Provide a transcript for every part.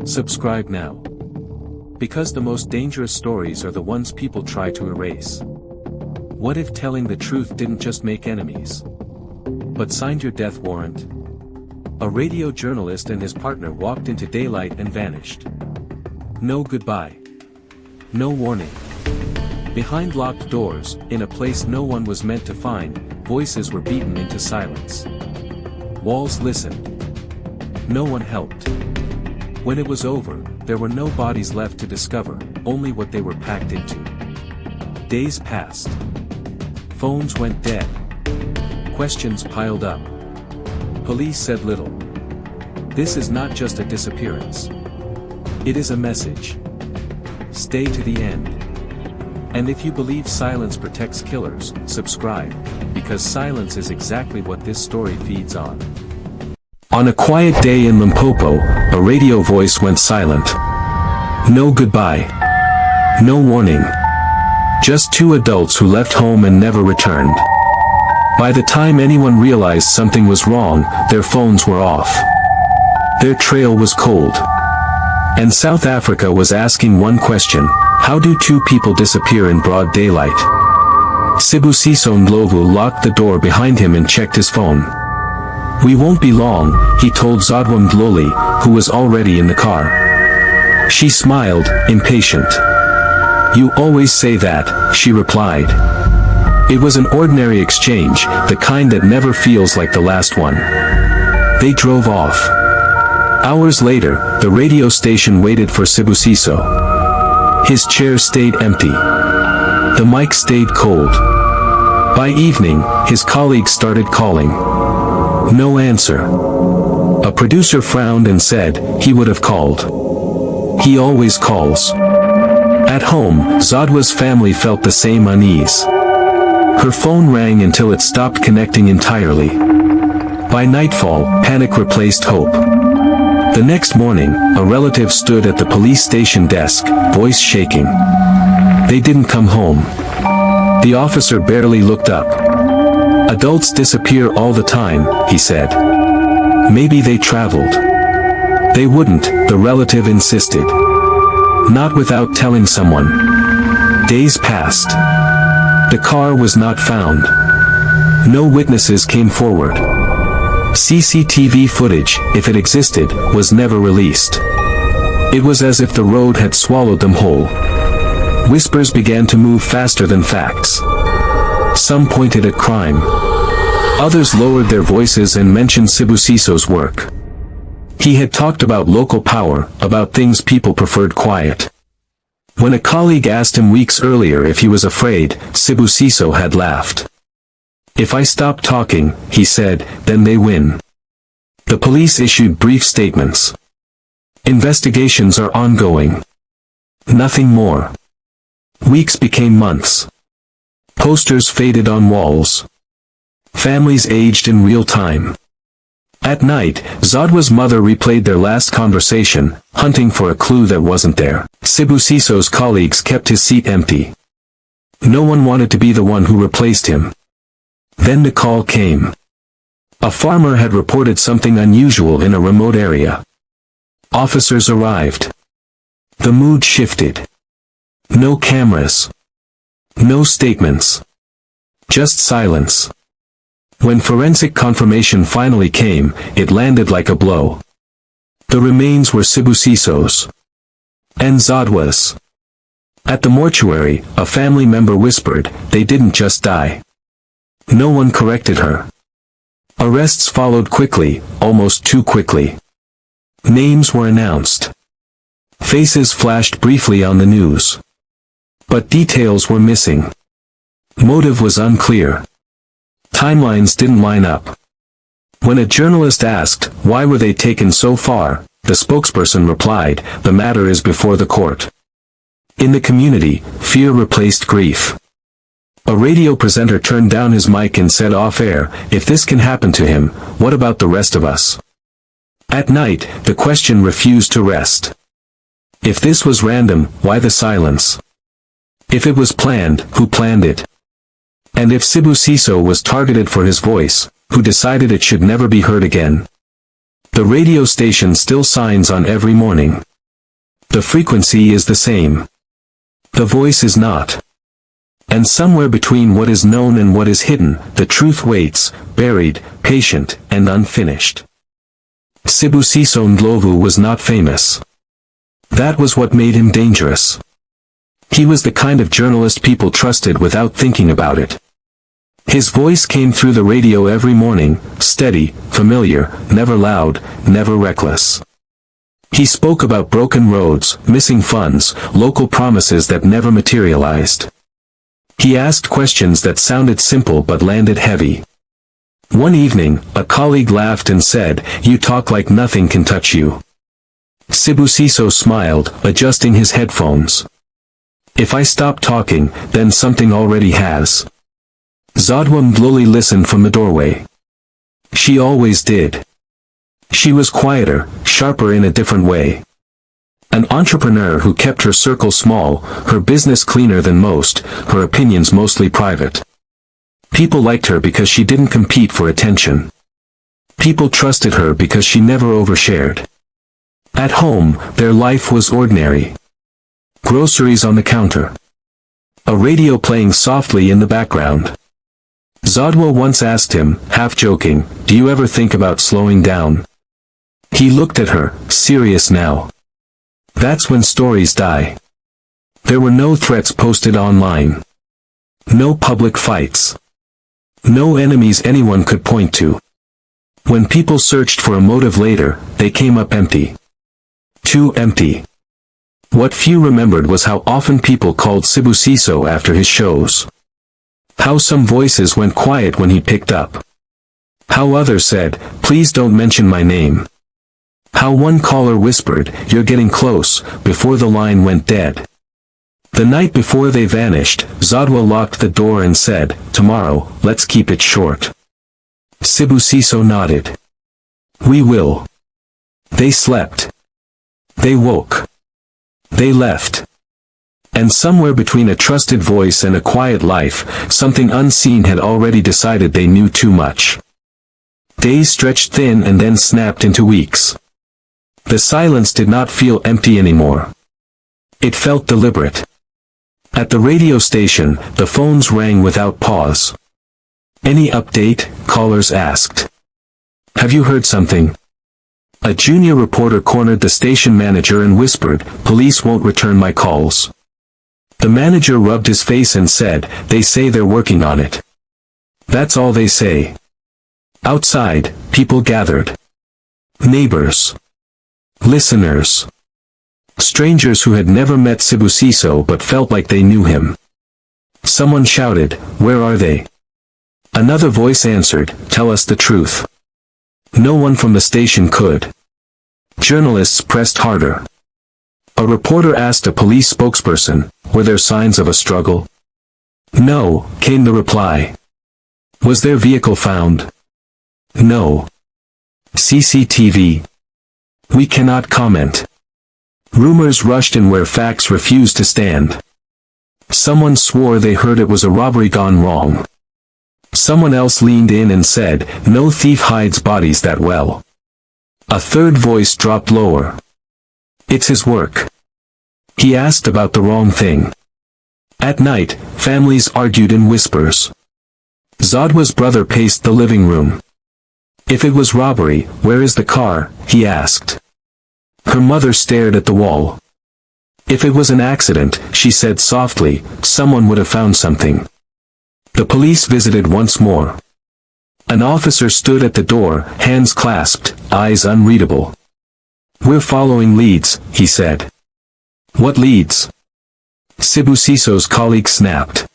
Subscribe now. Because the most dangerous stories are the ones people try to erase. What if telling the truth didn't just make enemies, but signed your death warrant? A radio journalist and his partner walked into daylight and vanished. No goodbye. No warning. Behind locked doors, in a place no one was meant to find, voices were beaten into silence. Walls listened. No one helped. When it was over, there were no bodies left to discover, only what they were packed into. Days passed. Phones went dead. Questions piled up. Police said little. This is not just a disappearance. It is a message. Stay to the end. And if you believe silence protects killers, subscribe, because silence is exactly what this story feeds on. On a quiet day in Limpopo, a radio voice went silent. No goodbye. No warning. Just two adults who left home and never returned. By the time anyone realized something was wrong, their phones were off. Their trail was cold. And South Africa was asking one question: how do two people disappear in broad daylight? Sibusiso Ndlovu locked the door behind him and checked his phone. We won't be long, he told Zodwa Mdhluli, who was already in the car. She smiled, impatient. You always say that, she replied. It was an ordinary exchange, the kind that never feels like the last one. They drove off. Hours later, the radio station waited for Sibusiso. His chair stayed empty. The mic stayed cold. By evening, his colleagues started calling. No answer. A producer frowned and said, he would have called. He always calls. At home, Zodwa's family felt the same unease. Her phone rang until it stopped connecting entirely. By nightfall, panic replaced hope. The next morning, a relative stood at the police station desk, voice shaking. They didn't come home. The officer barely looked up. Adults disappear all the time, he said. Maybe they traveled. They wouldn't, the relative insisted. Not without telling someone. Days passed. The car was not found. No witnesses came forward. CCTV footage, if it existed, was never released. It was as if the road had swallowed them whole. Whispers began to move faster than facts. Some pointed at crime. Others lowered their voices and mentioned Sibusiso's work. He had talked about local power, about things people preferred quiet. When a colleague asked him weeks earlier if he was afraid, Sibusiso had laughed. If I stop talking, he said, then they win. The police issued brief statements. Investigations are ongoing. Nothing more. Weeks became months. Posters faded on walls. Families aged in real time. At night, Zodwa's mother replayed their last conversation, hunting for a clue that wasn't there. Sibusiso's colleagues kept his seat empty. No one wanted to be the one who replaced him. Then the call came. A farmer had reported something unusual in a remote area. Officers arrived. The mood shifted. No cameras. No statements. Just silence. When forensic confirmation finally came, it landed like a blow. The remains were Sibusiso's. And Zodwa's. At the mortuary, a family member whispered, they didn't just die. No one corrected her. Arrests followed quickly, almost too quickly. Names were announced. Faces flashed briefly on the news. But details were missing. Motive was unclear. Timelines didn't line up. When a journalist asked, why were they taken so far, the spokesperson replied, the matter is before the court. In the community, fear replaced grief. A radio presenter turned down his mic and said off-air, if this can happen to him, what about the rest of us? At night, the question refused to rest. If this was random, why the silence? If it was planned, who planned it? And if Sibusiso was targeted for his voice, who decided it should never be heard again? The radio station still signs on every morning. The frequency is the same. The voice is not. And somewhere between what is known and what is hidden, the truth waits, buried, patient, and unfinished. Sibusiso Ndlovu was not famous. That was what made him dangerous. He was the kind of journalist people trusted without thinking about it. His voice came through the radio every morning, steady, familiar, never loud, never reckless. He spoke about broken roads, missing funds, local promises that never materialized. He asked questions that sounded simple but landed heavy. One evening, a colleague laughed and said, "You talk like nothing can touch you." Sibusiso smiled, adjusting his headphones. "If I stop talking, then something already has." Zodwa Mdhluli listened from the doorway. She always did. She was quieter, sharper in a different way. An entrepreneur who kept her circle small, her business cleaner than most, her opinions mostly private. People liked her because she didn't compete for attention. People trusted her because she never overshared. At home, their life was ordinary. Groceries on the counter. A radio playing softly in the background. Zodwa once asked him, half joking, "Do you ever think about slowing down?" He looked at her, serious now. That's when stories die. There were no threats posted online. No public fights. No enemies anyone could point to. When people searched for a motive later, they came up empty. Too empty. What few remembered was how often people called Sibusiso after his shows. How some voices went quiet when he picked up. How others said, "Please don't mention my name." How one caller whispered, "You're getting close," before the line went dead. The night before they vanished, Zodwa locked the door and said, "Tomorrow, let's keep it short." Sibusiso nodded. "We will." They slept. They woke. They left. And somewhere between a trusted voice and a quiet life, something unseen had already decided they knew too much. Days stretched thin and then snapped into weeks. The silence did not feel empty anymore. It felt deliberate. At the radio station, the phones rang without pause. "Any update?" callers asked. "Have you heard something?" A junior reporter cornered the station manager and whispered, "Police won't return my calls." The manager rubbed his face and said, "They say they're working on it." That's all they say. Outside, people gathered. Neighbors. Listeners. Strangers who had never met Sibusiso but felt like they knew him. Someone shouted, "Where are they?" Another voice answered, "Tell us the truth." No one from the station could. Journalists pressed harder. A reporter asked a police spokesperson, "Were there signs of a struggle?" "No," came the reply. "Was their vehicle found?" "No." "CCTV?" "We cannot comment." Rumors rushed in where facts refused to stand. Someone swore they heard it was a robbery gone wrong. Someone else leaned in and said, "No thief hides bodies that well." A third voice dropped lower. "It's his work." He asked about the wrong thing. At night, families argued in whispers. Zodwa's brother paced the living room. "If it was robbery, where is the car?" he asked. Her mother stared at the wall. "If it was an accident," she said softly, "someone would have found something." The police visited once more. An officer stood at the door, hands clasped, eyes unreadable. "We're following leads," he said. "What leads?" Sibusiso's colleague snapped.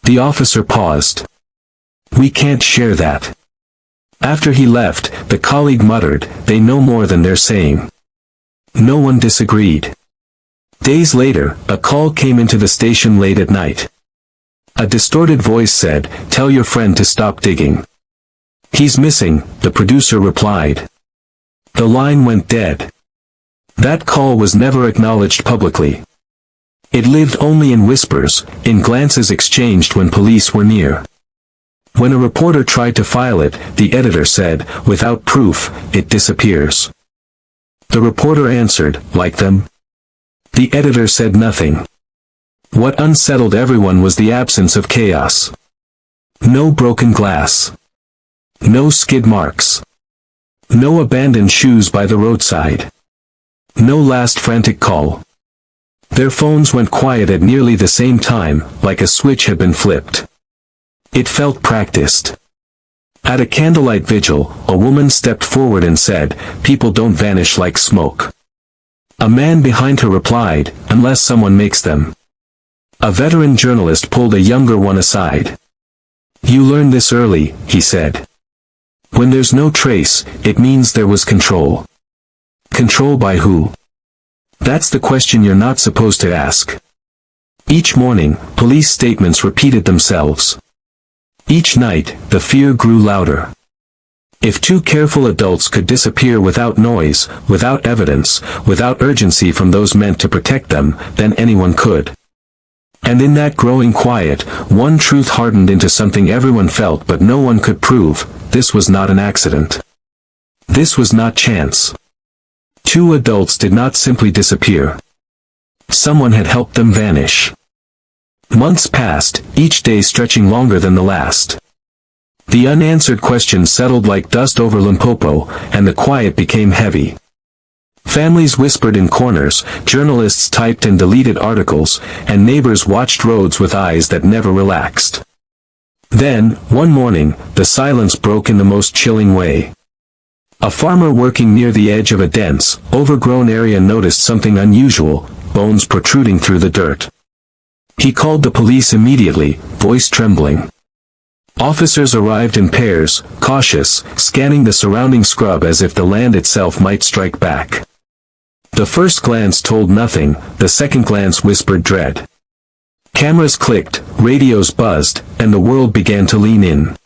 The officer paused. "We can't share that." After he left, the colleague muttered, "They know more than they're saying." No one disagreed. Days later, a call came into the station late at night. A distorted voice said, "Tell your friend to stop digging." "He's missing," the producer replied. The line went dead. That call was never acknowledged publicly. It lived only in whispers, in glances exchanged when police were near. When a reporter tried to file it, the editor said, "Without proof, it disappears." The reporter answered, "Like them?" The editor said nothing. What unsettled everyone was the absence of chaos. No broken glass. No skid marks. No abandoned shoes by the roadside. No last frantic call. Their phones went quiet at nearly the same time, like a switch had been flipped. It felt practiced. At a candlelight vigil, a woman stepped forward and said, "People don't vanish like smoke." A man behind her replied, "Unless someone makes them." A veteran journalist pulled a younger one aside. "You learned this early," he said. "When there's no trace, it means there was control." Control by who? That's the question you're not supposed to ask. Each morning, police statements repeated themselves. Each night, the fear grew louder. If two careful adults could disappear without noise, without evidence, without urgency from those meant to protect them, then anyone could. And in that growing quiet, one truth hardened into something everyone felt but no one could prove: this was not an accident. This was not chance. Two adults did not simply disappear. Someone had helped them vanish. Months passed, each day stretching longer than the last. The unanswered questions settled like dust over Limpopo, and the quiet became heavy. Families whispered in corners, journalists typed and deleted articles, and neighbors watched roads with eyes that never relaxed. Then, one morning, the silence broke in the most chilling way. A farmer working near the edge of a dense, overgrown area noticed something unusual: bones protruding through the dirt. He called the police immediately, voice trembling. Officers arrived in pairs, cautious, scanning the surrounding scrub as if the land itself might strike back. The first glance told nothing, the second glance whispered dread. Cameras clicked, radios buzzed, and the world began to lean in.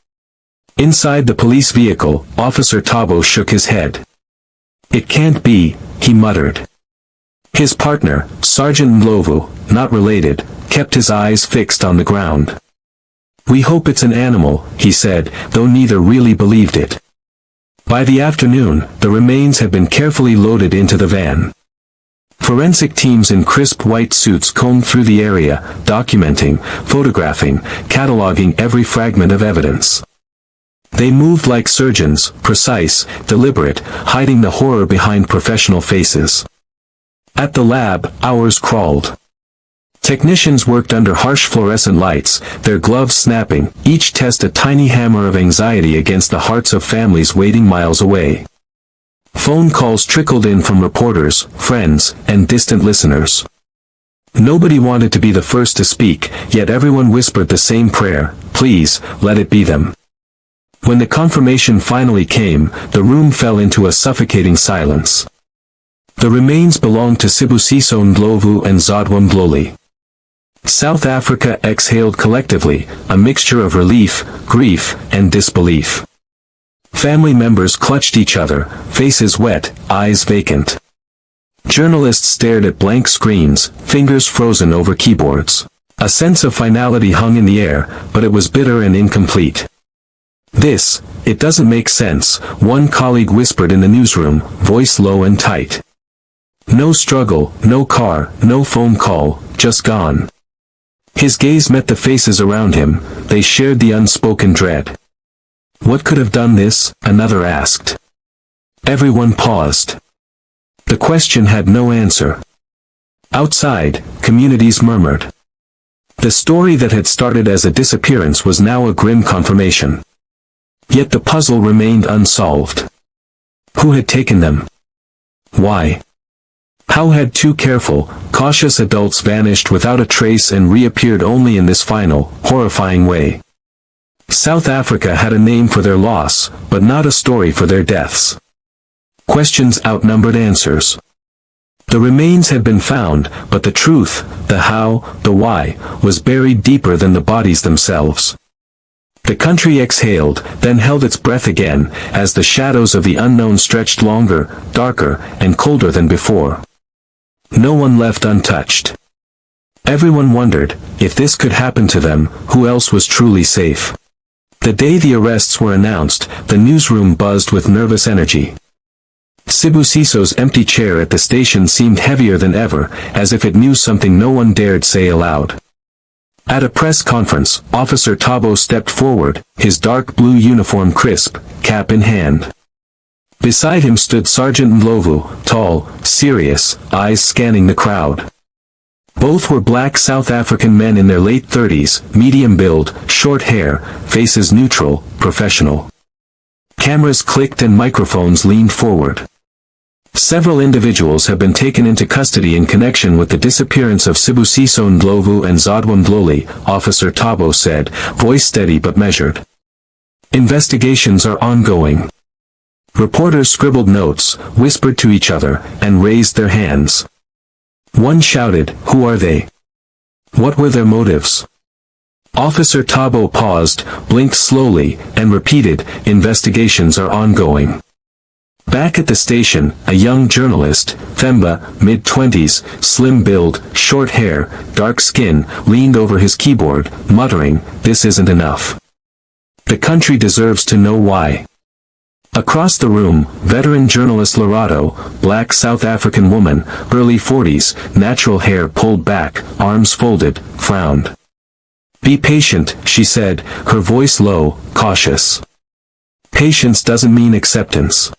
Inside the police vehicle, Officer Tabo shook his head. "It can't be," he muttered. His partner, Sergeant Ndlovu, not related, kept his eyes fixed on the ground. "We hope it's an animal," he said, though neither really believed it. By the afternoon, the remains had been carefully loaded into the van. Forensic teams in crisp white suits combed through the area, documenting, photographing, cataloging every fragment of evidence. They moved like surgeons, precise, deliberate, hiding the horror behind professional faces. At the lab, hours crawled. Technicians worked under harsh fluorescent lights, their gloves snapping, each test a tiny hammer of anxiety against the hearts of families waiting miles away. Phone calls trickled in from reporters, friends, and distant listeners. Nobody wanted to be the first to speak, yet everyone whispered the same prayer: "Please, let it be them." When the confirmation finally came, the room fell into a suffocating silence. The remains belonged to Sibusiso, Ndlovu, and Zodwa Mdhluli. South Africa exhaled collectively, a mixture of relief, grief, and disbelief. Family members clutched each other, faces wet, eyes vacant. Journalists stared at blank screens, fingers frozen over keyboards. A sense of finality hung in the air, but it was bitter and incomplete. It doesn't make sense," one colleague whispered in the newsroom, voice low and tight. "No struggle, no car, no phone call, just gone." His gaze met the faces around him, they shared the unspoken dread. "What could have done this?" another asked. Everyone paused. The question had no answer. Outside, communities murmured. The story that had started as a disappearance was now a grim confirmation. Yet the puzzle remained unsolved. Who had taken them? Why? How had two careful, cautious adults vanished without a trace and reappeared only in this final, horrifying way? South Africa had a name for their loss, but not a story for their deaths. Questions outnumbered answers. The remains had been found, but the truth, the how, the why, was buried deeper than the bodies themselves. The country exhaled, then held its breath again, as the shadows of the unknown stretched longer, darker, and colder than before. No one left untouched. Everyone wondered, if this could happen to them, who else was truly safe? The day the arrests were announced, the newsroom buzzed with nervous energy. Sibusiso's empty chair at the station seemed heavier than ever, as if it knew something no one dared say aloud. At a press conference, Officer Thabo stepped forward, his dark blue uniform crisp, cap in hand. Beside him stood Sergeant Ndlovu, tall, serious, eyes scanning the crowd. Both were black South African men in their late 30s, medium build, short hair, faces neutral, professional. Cameras clicked and microphones leaned forward. Several individuals have been taken into custody in connection with the disappearance of Sibusiso Ndlovu and Zodwa Mdhluli, Officer Thabo said, voice steady but measured. Investigations are ongoing. Reporters scribbled notes, whispered to each other, and raised their hands. One shouted, "Who are they? What were their motives?" Officer Thabo paused, blinked slowly, and repeated, "Investigations are ongoing." Back at the station, a young journalist, Themba, mid-20s, slim build, short hair, dark skin, leaned over his keyboard, muttering, "This isn't enough. The country deserves to know why." Across the room, veteran journalist Lerato, black South African woman, early 40s, natural hair pulled back, arms folded, frowned. "Be patient," she said, her voice low, cautious. "Patience doesn't mean acceptance.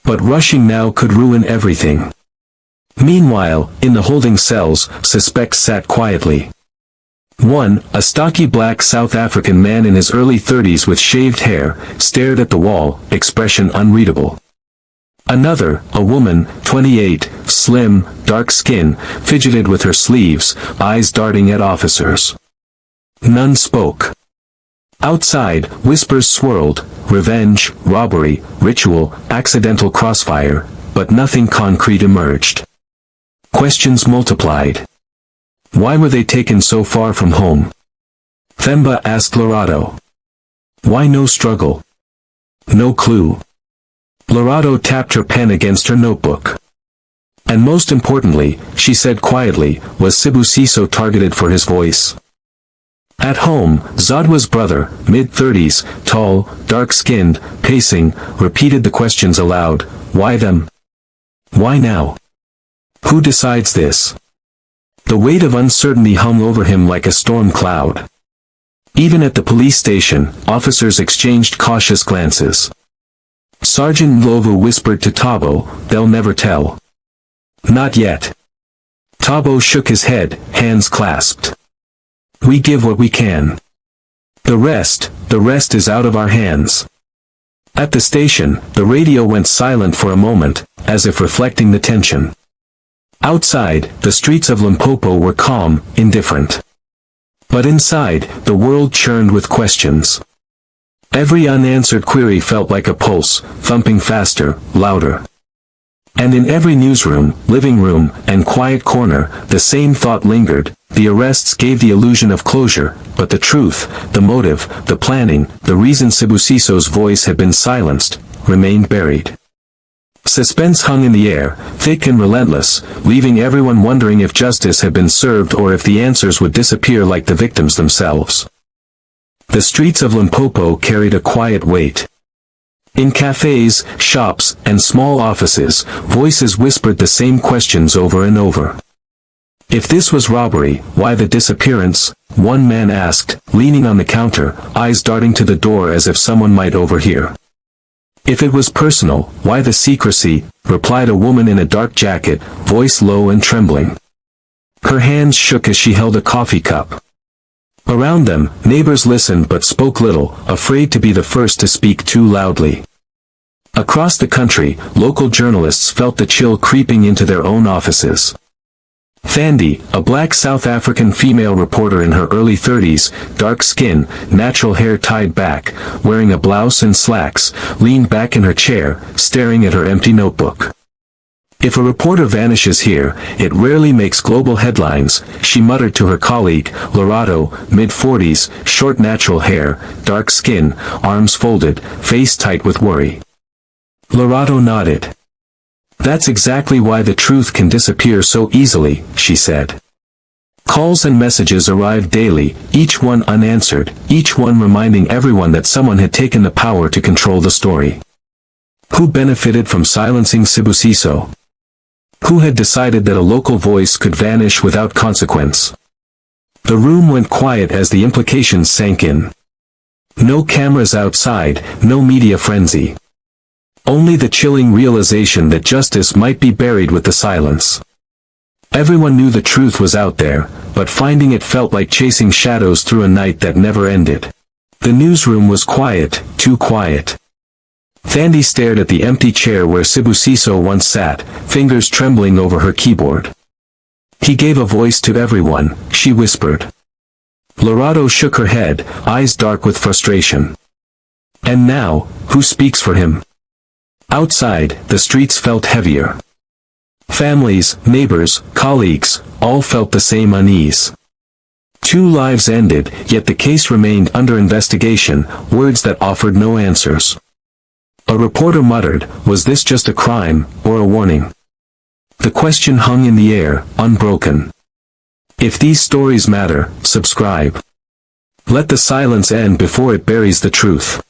But rushing now could ruin everything." Meanwhile, in the holding cells, suspects sat quietly. One, a stocky black South African man in his early 30s with shaved hair, stared at the wall, expression unreadable. Another, a woman, 28, slim, dark skin, fidgeted with her sleeves, eyes darting at officers. None spoke. Outside, whispers swirled, revenge, robbery, ritual, accidental crossfire, but nothing concrete emerged. Questions multiplied. Why were they taken so far from home? Themba asked Lerato. Why no struggle? No clue. Lerato tapped her pen against her notebook. And most importantly, she said quietly, was Sibusiso targeted for his voice? At home, Zodwa's brother, mid-30s, tall, dark-skinned, pacing, repeated the questions aloud. Why them? Why now? Who decides this? The weight of uncertainty hung over him like a storm cloud. Even at the police station, officers exchanged cautious glances. Sergeant Ndlovu whispered to Thabo, "They'll never tell." "Not yet." Thabo shook his head, hands clasped. "We give what we can. The rest is out of our hands." At the station, the radio went silent for a moment, as if reflecting the tension. Outside, the streets of Limpopo were calm, indifferent. But inside, the world churned with questions. Every unanswered query felt like a pulse, thumping faster, louder. And in every newsroom, living room, and quiet corner, the same thought lingered. The arrests gave the illusion of closure, but the truth, the motive, the planning, the reason Sibusiso's voice had been silenced, remained buried. Suspense hung in the air, thick and relentless, leaving everyone wondering if justice had been served or if the answers would disappear like the victims themselves. The streets of Limpopo carried a quiet weight. In cafes, shops, and small offices, voices whispered the same questions over and over. If this was robbery, why the disappearance? One man asked, leaning on the counter, eyes darting to the door as if someone might overhear. If it was personal, why the secrecy? Replied a woman in a dark jacket, voice low and trembling. Her hands shook as she held a coffee cup. Around them, neighbors listened but spoke little, afraid to be the first to speak too loudly. Across the country, local journalists felt the chill creeping into their own offices. Thandi, a black South African female reporter in her early 30s, dark skin, natural hair tied back, wearing a blouse and slacks, leaned back in her chair, staring at her empty notebook. If a reporter vanishes here, it rarely makes global headlines, she muttered to her colleague, Lerato, mid-40s, short natural hair, dark skin, arms folded, face tight with worry. Lerato nodded. That's exactly why the truth can disappear so easily, she said. Calls and messages arrived daily, each one unanswered, each one reminding everyone that someone had taken the power to control the story. Who benefited from silencing Sibusiso? Who had decided that a local voice could vanish without consequence? The room went quiet as the implications sank in. No cameras outside, no media frenzy. Only the chilling realization that justice might be buried with the silence. Everyone knew the truth was out there, but finding it felt like chasing shadows through a night that never ended. The newsroom was quiet, too quiet. Thandi stared at the empty chair where Sibusiso once sat, fingers trembling over her keyboard. He gave a voice to everyone, she whispered. Lorado shook her head, eyes dark with frustration. And now, who speaks for him? Outside, the streets felt heavier. Families, neighbors, colleagues, all felt the same unease. 2 lives ended, yet the case remained under investigation, words that offered no answers. A reporter muttered, was this just a crime, or a warning? The question hung in the air, unbroken. If these stories matter, subscribe. Let the silence end before it buries the truth.